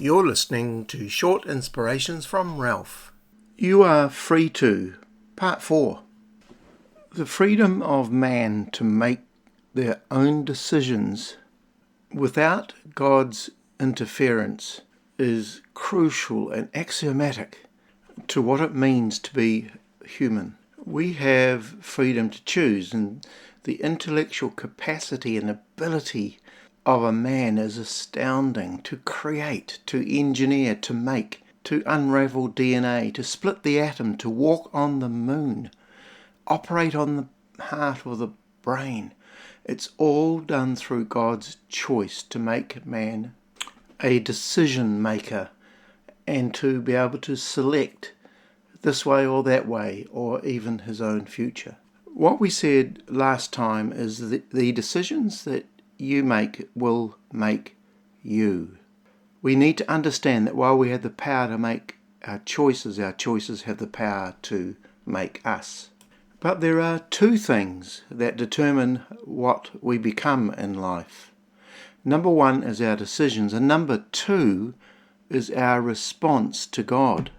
You're listening to Short Inspirations from Ralph. You are free to. Part 4. The freedom of man to make their own decisions without God's interference is crucial and axiomatic to what it means to be human. We have freedom to choose, and the intellectual capacity and ability of a man is astounding. To create, to engineer, to make, to unravel DNA, to split the atom, to walk on the moon, operate on the heart or the brain. It's all done through God's choice to make man a decision maker and to be able to select this way or that way, or even his own future. What we said last time is that the decisions that you make will make you. We need to understand that while we have the power to make our choices have the power to make us. But there are two things that determine what we become in life. Number one is our decisions, and number two is our response to God.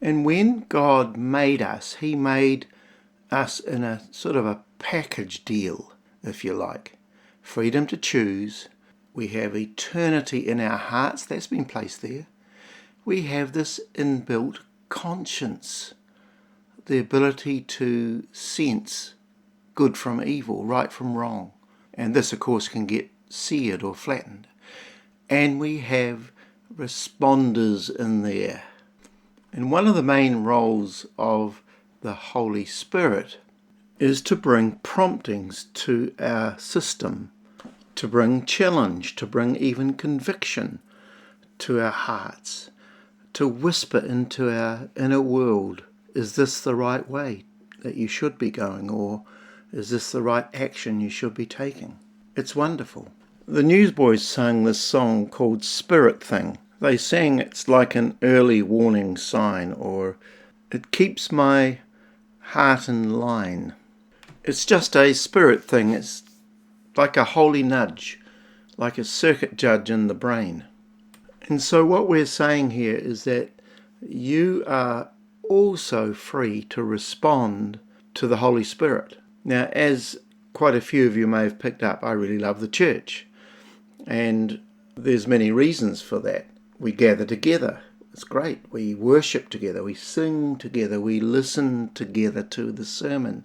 And when God made us, He made us in a sort of a package deal, if you like. Freedom to choose. We have eternity in our hearts. That's been placed there. We have this inbuilt conscience, the ability to sense good from evil, right from wrong. And this, of course, can get seared or flattened. And we have responders in there. And one of the main roles of the Holy Spirit is to bring promptings to our system, to bring challenge, to bring even conviction to our hearts, to whisper into our inner world, is this the right way that you should be going, or is this the right action you should be taking? It's wonderful. The Newsboys sang this song called Spirit Thing. They sang it's like an early warning sign, or it keeps my heart in line. It's just a spirit thing. It's like a holy nudge, like a circuit judge in the brain. And so what we're saying here is that you are also free to respond to the Holy Spirit. Now, as quite a few of you may have picked up, I really love the church. And there's many reasons for that. We gather together. It's great. We worship together. We sing together. We listen together to the sermon.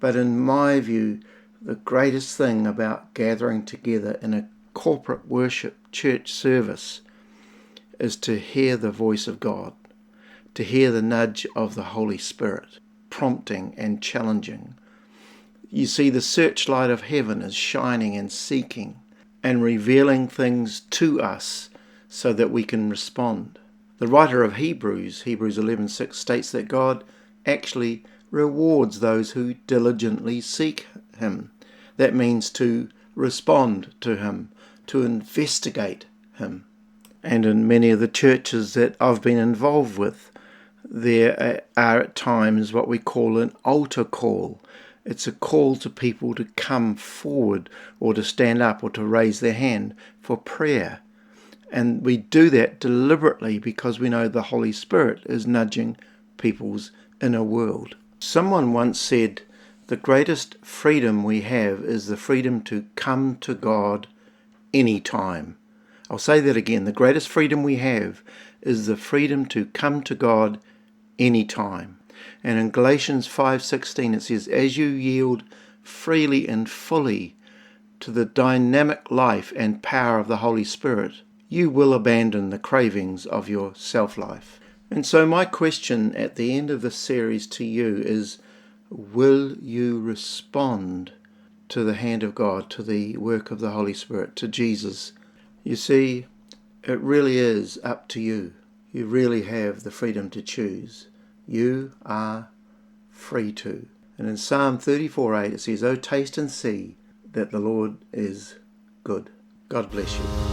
But in my view, the greatest thing about gathering together in a corporate worship church service is to hear the voice of God, to hear the nudge of the Holy Spirit, prompting and challenging. You see, the searchlight of heaven is shining and seeking and revealing things to us so that we can respond. The writer of Hebrews 11:6 states that God actually rewards those who diligently seek Him. That means to respond to Him, to investigate Him. And in many of the churches that I've been involved with, there are at times what we call an altar call. It's a call to people to come forward or to stand up or to raise their hand for prayer. And we do that deliberately because we know the Holy Spirit is nudging people's inner world. Someone once said, the greatest freedom we have is the freedom to come to God anytime. I'll say that again. The greatest freedom we have is the freedom to come to God anytime. And in Galatians 5:16 it says, as you yield freely and fully to the dynamic life and power of the Holy Spirit, you will abandon the cravings of your self-life. And so my question at the end of this series to you is, will you respond to the hand of God, to the work of the Holy Spirit, to Jesus? You see, it really is up to you. You really have the freedom to choose. You are free to. And in Psalm 34:8 it says, oh, taste and see that the Lord is good. God bless you.